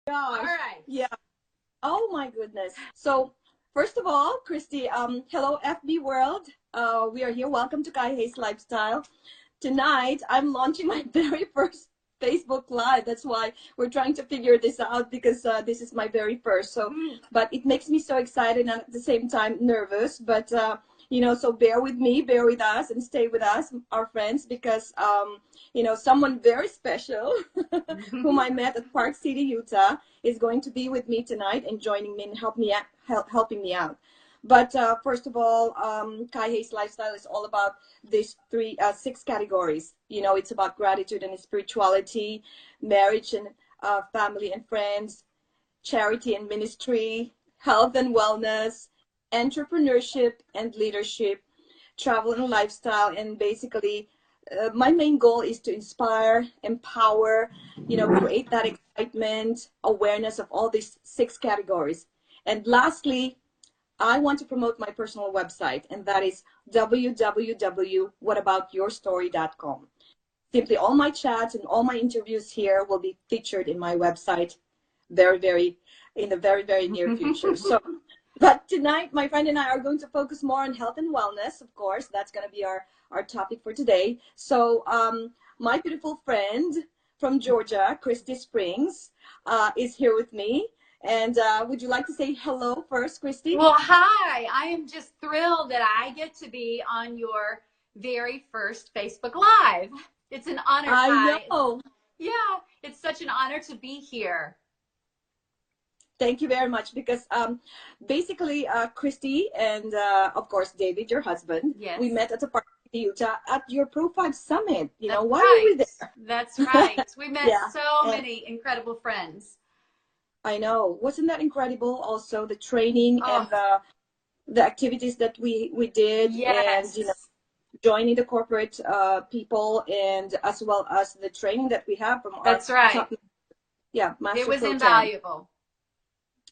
All Gosh. right. Yeah. Oh my goodness. So first of all, Kristy, hello FB world. We are here. Welcome to KaiHayes Lifestyle. Tonight I'm launching my very first Facebook Live. That's why we're trying to figure this out because this is my very first. So, but it makes me so excited and at the same time nervous. But so bear with me, bear with us, and stay with us, our friends, because someone very special whom I met at Park City, Utah, is going to be with me tonight and joining me and helping me out. But first of all, KaiHayes Lifestyle is all about these six categories. It's about gratitude and spirituality, marriage and family and friends, charity and ministry, health and wellness, entrepreneurship and leadership, travel and lifestyle, and basically my main goal is to inspire, empower, create that excitement, awareness of all these six categories. And lastly, I want to promote my personal website, and that is www.whataboutyourstory.com. Simply all my chats and all my interviews here will be featured in my website in the very, very near future. So, but tonight, my friend and I are going to focus more on health and wellness, of course. That's going to be our topic for today. So, my beautiful friend from Georgia, Kristy Springs, is here with me. And would you like to say hello first, Kristy? Well, hi. I am just thrilled that I get to be on your very first Facebook Live. It's an honor. I know. Yeah, it's such an honor to be here. Thank you very much, because basically Kristy and of course David, your husband, Yes. we met at the Park City, Utah at your Pro 5 Summit. That's why right. were we there? That's right. We met Yeah. so many incredible friends. I know. Wasn't that incredible? Also the training and the activities that we did, Yes. and joining the corporate people, and as well as the training that we have from That's our right. top, master It was pro 10.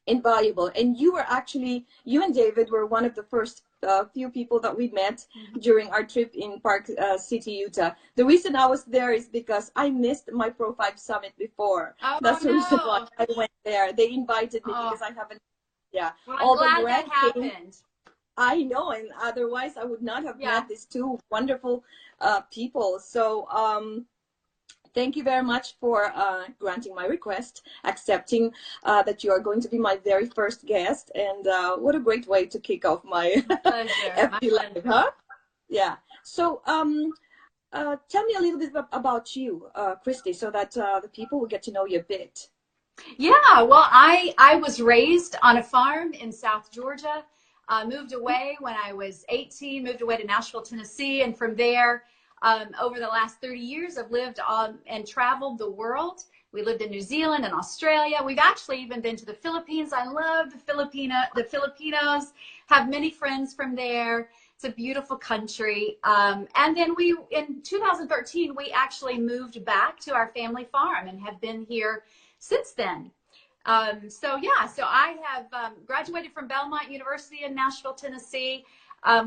invaluable. And you and David were one of the first few people that we met during our trip in Park City, Utah. The reason I was there is because I missed my Pro 5 Summit before. Oh, That's the reason why no. I went there. They invited me because I haven't, Well, I'm all the glad red that came. happened. I know, and otherwise I would not have Yeah. met these two wonderful people. So thank you very much for granting my request, accepting that you are going to be my very first guest. And what a great way to kick off my Pleasure. FB Live, huh? Yeah. So tell me a little bit about you, Kristy, so that the people will get to know you a bit. Yeah, well, I was raised on a farm in South Georgia. Moved away when I was 18, moved away to Nashville, Tennessee. And from there, over the last 30 years, I've lived and traveled the world. We lived in New Zealand and Australia. We've actually even been to the Philippines. I love the Filipinos, have many friends from there. It's a beautiful country. And then in 2013, we actually moved back to our family farm and have been here since then. So I have graduated from Belmont University in Nashville, Tennessee,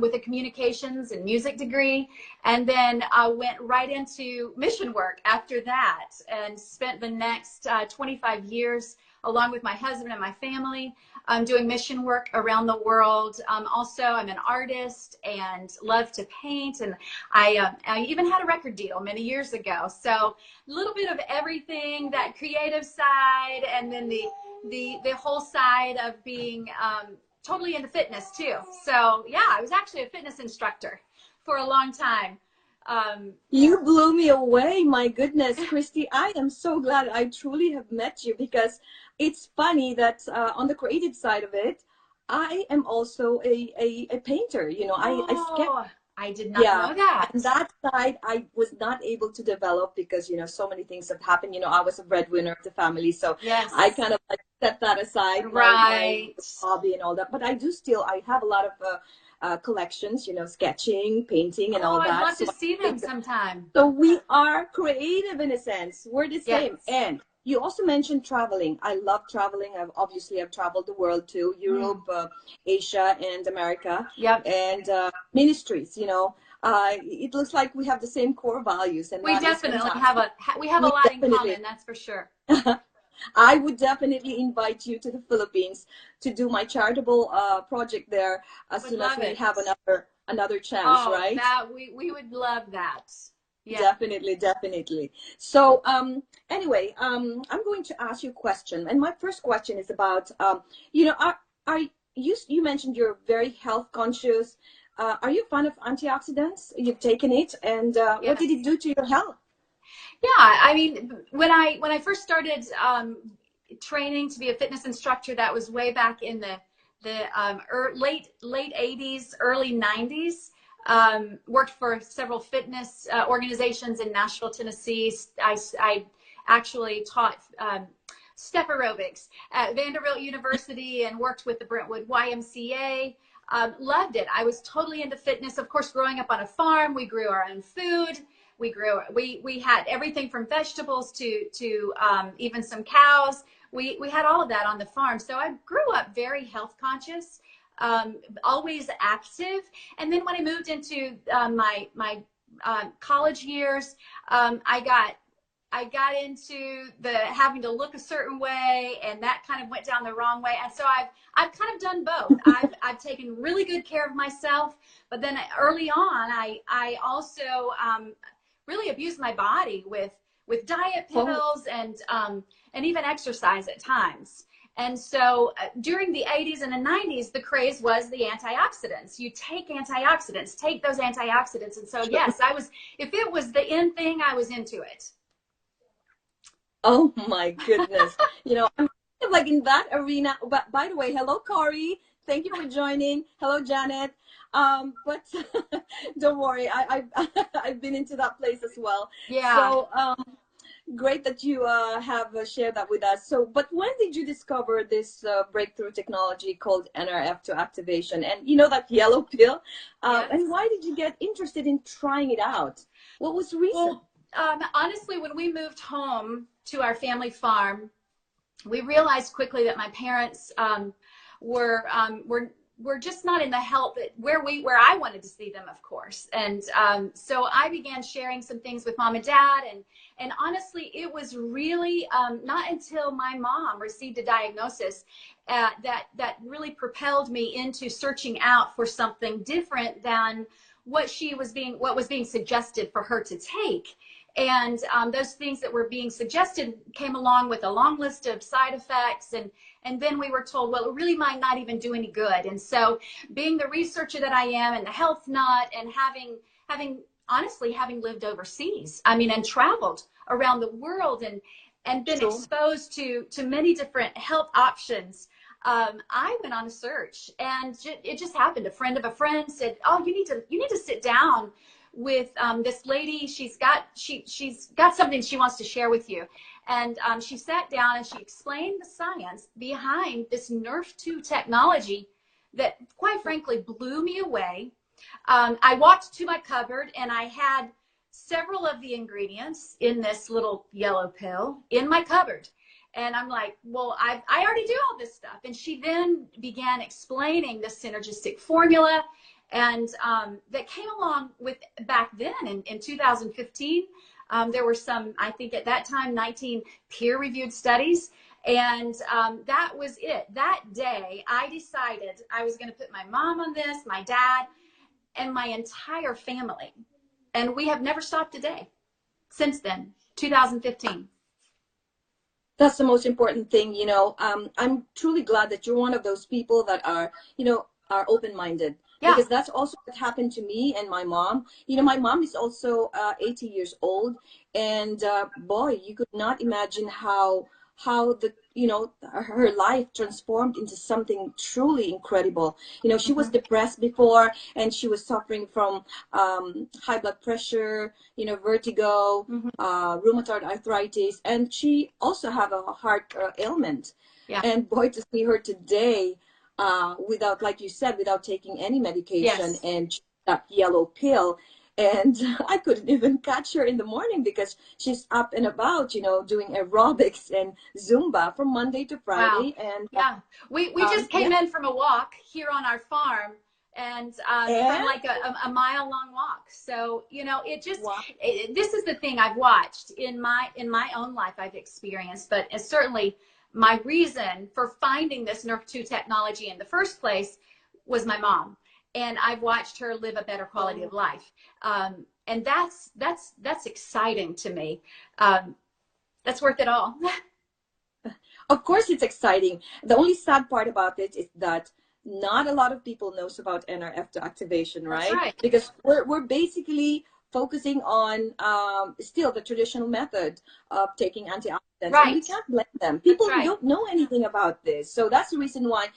with a communications and music degree. And then I went right into mission work after that and spent the next 25 years along with my husband and my family doing mission work around the world. Also, I'm an artist and love to paint. And I even had a record deal many years ago. So a little bit of everything, that creative side, and then the whole side of being totally into fitness too. So yeah, I was actually a fitness instructor for a long time. You blew me away. My goodness, Kristy, I am so glad I truly have met you, because it's funny that on the creative side of it, I am also a painter. I sketch. I did not know that. And that side I was not able to develop because, so many things have happened. I was a breadwinner of the family. So Yes. I kind of like set that aside, Right. my hobby and all that. But I have a lot of collections, sketching, painting, and all that. I'd love to see them sometime. So we are creative in a sense. We're the same. Yes. And you also mentioned traveling. I love traveling. I've traveled the world too, Europe, Asia, and America. Yep. And ministries, it looks like we have the same core values. And we definitely have a lot in common, that's for sure. I would definitely invite you to the Philippines to do my charitable project there as Would soon as love we it. have another chance, Oh, right? that we would love that. Yeah. Definitely, definitely. So, anyway, I'm going to ask you a question, and my first question is about, are you mentioned you're very health conscious. Are you a fan of antioxidants? You've taken it, and what did it Yes. do to your health? Yeah. I mean, when I first started training to be a fitness instructor, that was way back in the late 80s, early 90s. Worked for several fitness organizations in Nashville, Tennessee. I actually taught step aerobics at Vanderbilt University and worked with the Brentwood YMCA. Loved it. I was totally into fitness. Of course, growing up on a farm, we grew our own food. We had everything from vegetables to even some cows. We had all of that on the farm. So I grew up very health conscious, always active. And then when I moved into my college years, I got into the having to look a certain way, and that kind of went down the wrong way. And so I've kind of done both. I've taken really good care of myself, but then early on, I also really abused my body with diet Oh, pills and even exercise at times. And so during the 80s and the 90s, the craze was the antioxidants. You take antioxidants, take those antioxidants. And so, yes, if it was the in thing, I was into it. oh my goodness. I'm kind of like in that arena. But by the way, hello, Corey. Thank you for joining. Hello, Janet. But don't worry, I've been into that place as well. Yeah. So great that you have shared that with us. So, but when did you discover this breakthrough technology called NRF2 activation, and that yellow pill? And Yes. why did you get interested in trying it out? What was the reason? Well, honestly, when we moved home to our family farm, we realized quickly that my parents were were just not in the health where I wanted to see them, of course. And so I began sharing some things with mom and dad, and honestly, it was really not until my mom received a diagnosis that really propelled me into searching out for something different than what was being suggested for her to take. And those things that were being suggested came along with a long list of side effects. And then we were told, well, it really might not even do any good. And so being the researcher that I am and the health nut, and having lived overseas, I mean, and traveled around the world and been Sure. exposed to many different health options, I went on a search, and it just happened. A friend of a friend said, "Oh, you need to sit down with this lady. She's got something she wants to share with you." And she sat down and she explained the science behind this Nerf2 technology that, quite frankly, blew me away. I walked to my cupboard and I had several of the ingredients in this little yellow pill in my cupboard. And I'm like, well, I already do all this stuff. And she then began explaining the synergistic formula, and that came along with back then in 2015. There were some, I think at that time, 19 peer-reviewed studies. And that was it. That day, I decided I was going to put my mom on this, my dad, and my entire family. And we have never stopped a day since then, 2015. That's the most important thing. I'm truly glad that you're one of those people that are open-minded, Yeah. because that's also what happened to me and my mom. My mom is also 80 years old, and boy, you could not imagine how her life transformed into something truly incredible. She was Mm-hmm. depressed before, and she was suffering from high blood pressure, vertigo, Mm-hmm. rheumatoid arthritis, and she also had a heart ailment. Yeah. And boy, to see her today, without, like you said, without taking any medication, Yes. and that yellow pill. And I couldn't even catch her in the morning because she's up and about, doing aerobics and Zumba from Monday to Wow. Friday. And Yeah. We just yeah, came in from a walk here on our farm, and from And like a mile long walk. So, you know, wow. this is the thing I've watched in my own life I've experienced, but it's certainly my reason for finding this Nerf 2 technology in the first place was my mom. And I've watched her live a better quality of life. And that's exciting to me. That's worth it all. Of course, it's exciting. The only sad part about it is that not a lot of people knows about NRF2 activation, That's right? right. Because we're basically focusing on still the traditional method of taking antioxidants, and we Right. can't blame them. That's People right. don't know anything about this, so that's the reason why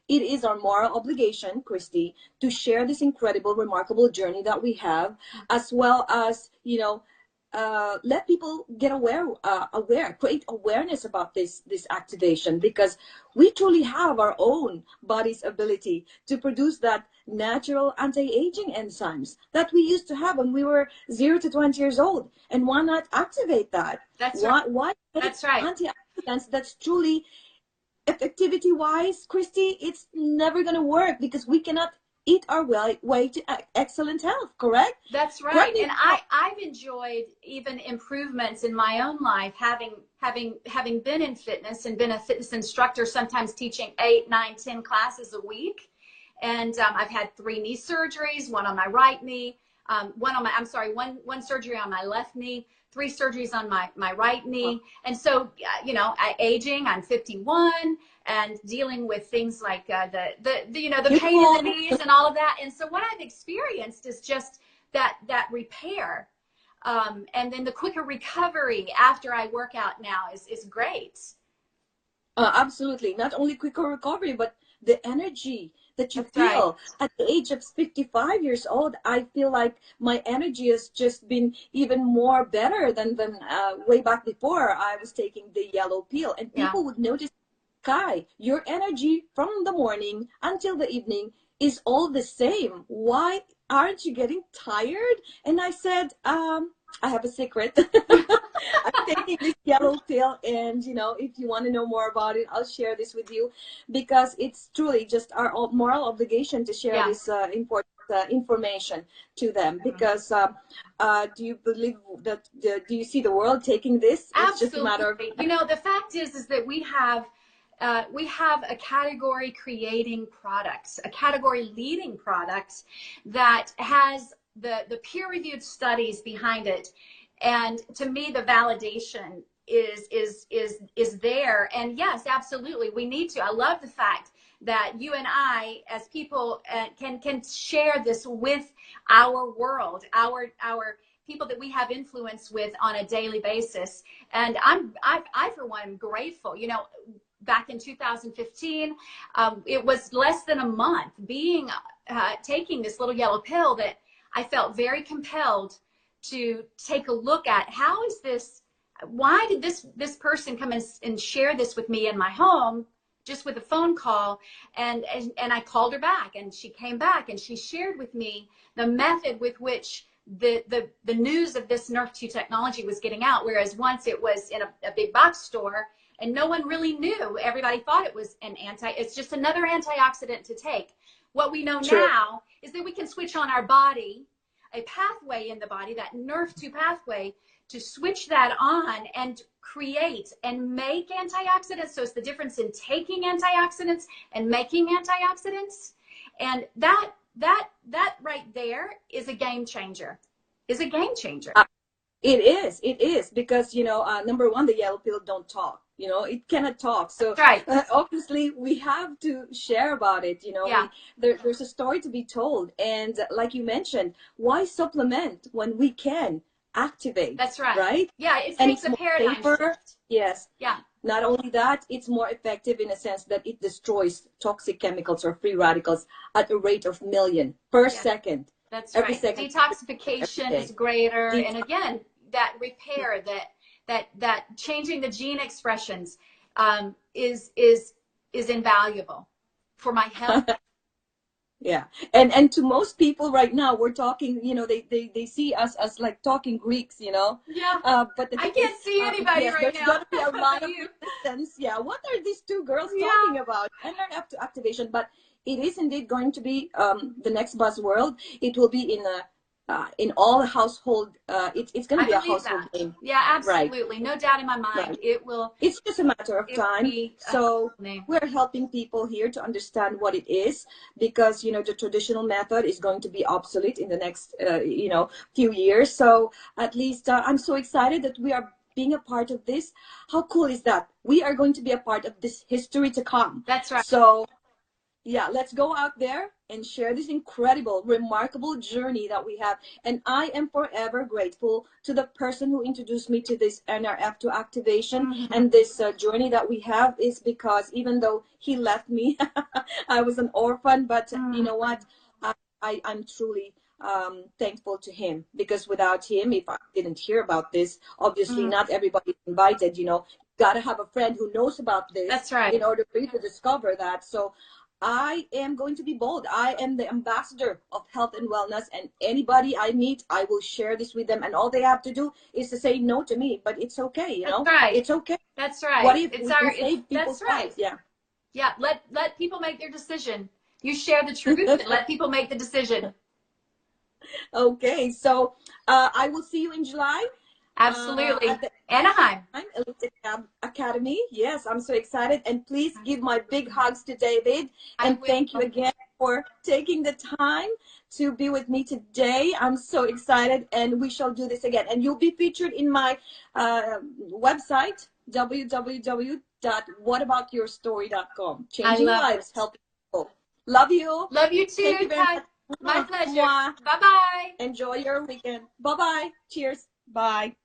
it is our moral obligation, Kristy, to share this incredible, remarkable journey that we have, as well as, you know, let people get aware, create awareness about this activation, because we truly have our own body's ability to produce that natural anti-aging enzymes that we used to have when we were 0 to 20 years old. And why not activate that? That's right. Why That's right. antioxidants that's truly effectivity wise, Kristy, it's never going to work because we cannot eat our way to excellent health, correct? That's right. And I've enjoyed even improvements in my own life, having been in fitness and been a fitness instructor, sometimes teaching 8, 9, 10 classes a week. And I've had 3 knee surgeries, one on my right knee, one surgery on my left knee, 3 surgeries on my right knee. And so, you know, aging, I'm 51, and dealing with things like the pain in the knees and all of that. And so what I've experienced is just that repair, and then the quicker recovery after I work out now is great. Absolutely. Not only quicker recovery, but the energy that you That's feel right. at the age of 55 years old. I feel like my energy has just been even more better than way back before I was taking the yellow pill. And people would notice, Kai, your energy from the morning until the evening is all the same. Why aren't you getting tired? And I said, I have a secret. I'm taking this yellow pill, and you know, if you want to know more about it, I'll share this with you, because it's truly just our moral obligation to share this important information to them. Because do you believe that? Do you see the world taking this? Absolutely. It's just a matter of, you know, the fact is that we have a category creating products, a category leading product that has the peer-reviewed studies behind it. And to me, the validation is there. And yes, absolutely, we need to. I love the fact that you and I, as people, can share this with our world, our people that we have influence with on a daily basis. And I for one am grateful. You know, back in 2015, it was less than a month being taking this little yellow pill that I felt very compelled to take a look at. How is this? Why did this person come and share this with me in my home, just with a phone call? And I called her back, and she came back, and she shared with me the method with which the news of this Nerf 2 technology was getting out. Whereas once it was in a big box store, and no one really knew. Everybody thought it was it's just another antioxidant to take. What we know now is that we can switch on our body, a pathway in the body, that Nerf 2 pathway, to switch that on and create and make antioxidants. So it's the difference in taking antioxidants and making antioxidants. And that right there is a game changer. It is, because, you know, number one, the yellow pill don't talk. You know, it cannot talk. So obviously we have to share about it. You know, there's a story to be told. And like you mentioned, why supplement when we can activate? That's right. Right? Yeah, it takes a paradigm shift. Yes. Yeah. Not only that, it's more effective in a sense that it destroys toxic chemicals or free radicals at a rate of million per second. That's every right. second. Detoxification is greater. And again, that repair, that changing the gene expressions is invaluable for my health. Yeah. And to most people right now, we're talking, you know, they see us as like talking Greeks, you know. Yeah. But I can't see anybody right now. There's going to be a lot of resistance. Yeah. What are these two girls talking about? And they're up to activation. But it is indeed going to be the next buzzword. It will be in all household. It's going to be a household name. Yeah, Right. absolutely. No doubt in my mind. Right. It will. It's just a matter of time. So name. we're helping people here to understand what it is, because, you know, the traditional method is going to be obsolete in the next, you know, few years. So at least I'm so excited that we are being a part of this. How cool is that? We are going to be a part of this history to come. That's right. So yeah, let's go out there and share this incredible, remarkable journey that we have. And I am forever grateful to the person who introduced me to this NRF2 activation and this journey that we have, is because even though he left me, I was an orphan, but you know what? I'm truly thankful to him, because without him, if I didn't hear about this, obviously not everybody invited, you know, got to have a friend who knows about this. That's right. In order for you to discover that. So I am going to be bold. I am the ambassador of health and wellness, and anybody I meet, I will share this with them. And all they have to do is to say no to me, but it's okay, you know? That's right. It's okay. That's right. What if it's we our, can save people's that's right. lives? Yeah. Yeah. Let people make their decision. You share the truth and let people make the decision. Okay. So I will see you in July. Absolutely. At the Anaheim. Elite Academy. Yes, I'm so excited. And please give my big hugs to David. And thank you again for taking the time to be with me today. I'm so excited, and we shall do this again. And you'll be featured in my website, www.whataboutyourstory.com. Changing lives, helping people. Love you. Love you too. Thank you very much. My pleasure. Bye-bye. Enjoy your weekend. Bye-bye. Cheers. Bye.